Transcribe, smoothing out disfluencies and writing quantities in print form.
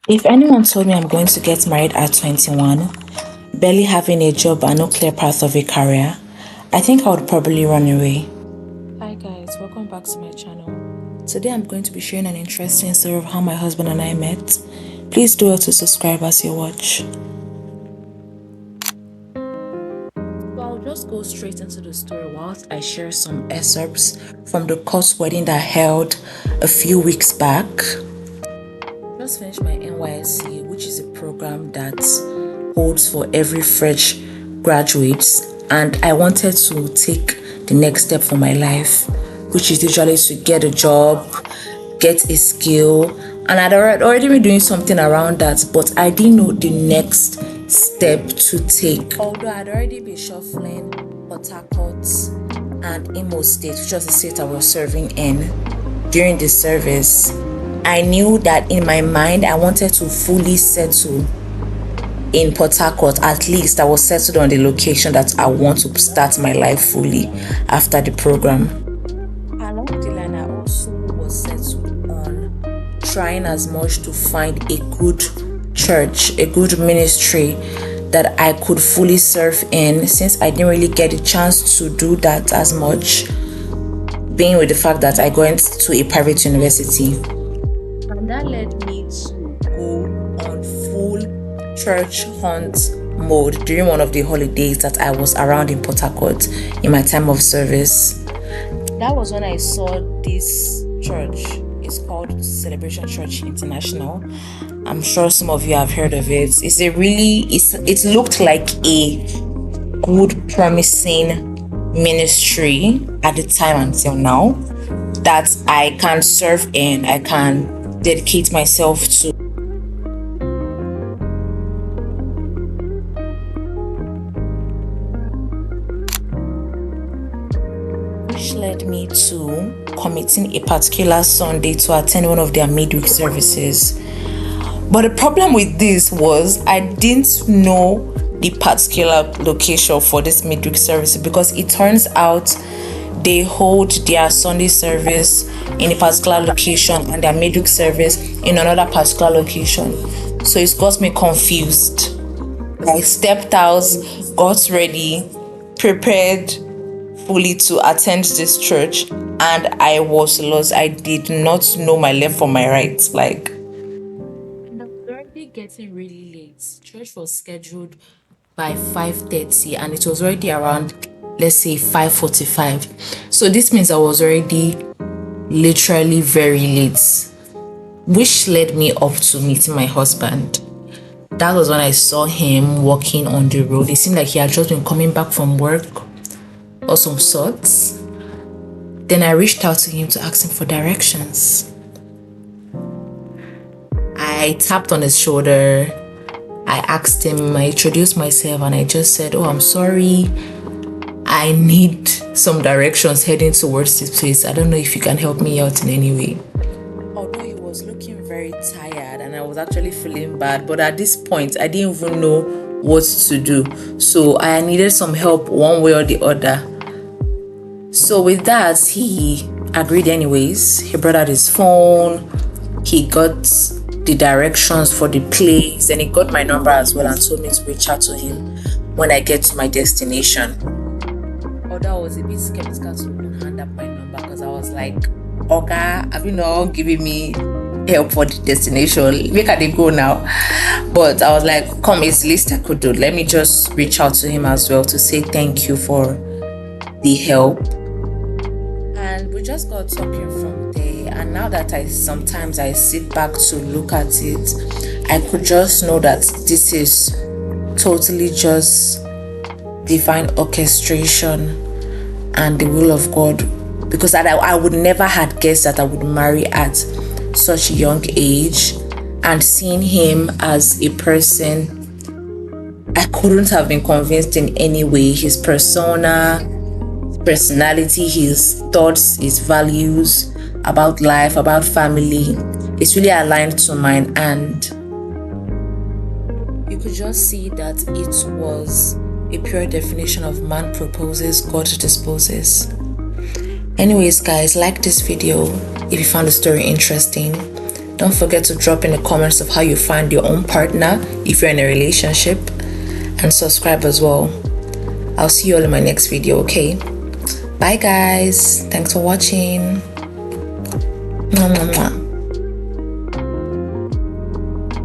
If anyone told me I'm going to get married at 21, barely having a job and no clear path of a career, I think I would probably run away. Hi guys, welcome back to my channel. Today I'm going to be sharing an interesting story of how my husband and I met. Please do well to subscribe as you watch. So I'll just go straight into the story whilst I share some excerpts from the course wedding that held a few weeks back. Just finished my NYSC, which is a program that holds for every fresh graduates, and I wanted to take the next step for my life, which is usually to get a job, get a skill, and I'd already been doing something around that, but I didn't know the next step to take. Although I'd already been shuffling Port Harcourt and Imo State, which was the state I was serving in during the service, I knew that in my mind I wanted to fully settle in Port Harcourt. At least I was settled on the location that I want to start my life fully after the program. Along the line, I also was settled on trying as much to find a good church, a good ministry that I could fully serve in, since I didn't really get a chance to do that as much, being with the fact that I went to a private university. And that led me to go on full church hunt mode during one of the holidays that I was around in Port Harcourt in my time of service. That was when I saw this church. It's called Celebration Church International. I'm sure some of you have heard of it. It looked like a good, promising ministry at the time until now that I can serve in, I can dedicate myself to. Which led me to committing a particular Sunday to attend one of their midweek services. But the problem with this was I didn't know the particular location for this midweek service, because it turns out they hold their Sunday service in a particular location and their midweek service in another particular location. So it got me confused. I stepped out, got ready, prepared fully to attend this church, and I was lost. I did not know my left from my right. And I was already getting really late. Church was scheduled by 5:30 and it was already around, let's say, 5:45. So this means I was already literally very late, which led me up to meeting my husband. That was when I saw him walking on the road. It seemed like he had just been coming back from work or some sorts. Then I reached out to him to ask him for directions. I tapped on his shoulder. I asked him, I introduced myself, and I just said, "Oh, I'm sorry. I need some directions heading towards this place. I don't know if you can help me out in any way." Although he was looking very tired and I was actually feeling bad, but at this point, I didn't even know what to do. So I needed some help one way or the other. So with that, he agreed anyways. He brought out his phone. He got the directions for the place, and he got my number as well and told me to reach out to him when I get to my destination. Although I was a bit skeptical to even hand up my number, because I was like, "Okay, have you not given me help for the destination? Where can they go now?" But I was like, "Come, it's the least I could do. Let me just reach out to him as well to say thank you for the help." And we just got talking from there. And now that sometimes I sit back to look at it, I could just know that this is totally just divine orchestration and the will of God, because I would never had guessed that I would marry at such a young age. And seeing him as a person, I couldn't have been convinced in any way. His persona, personality, his thoughts, his values about life, about family, it's really aligned to mine. And you could just see that it was a pure definition of man proposes, God disposes. Anyways guys, like this video if you found the story interesting. Don't forget to drop in the comments of how you find your own partner if you're in a relationship, and subscribe as well. I'll see you all in my next video, okay? Bye guys. Thanks for watching. Mwah, mwah, mwah.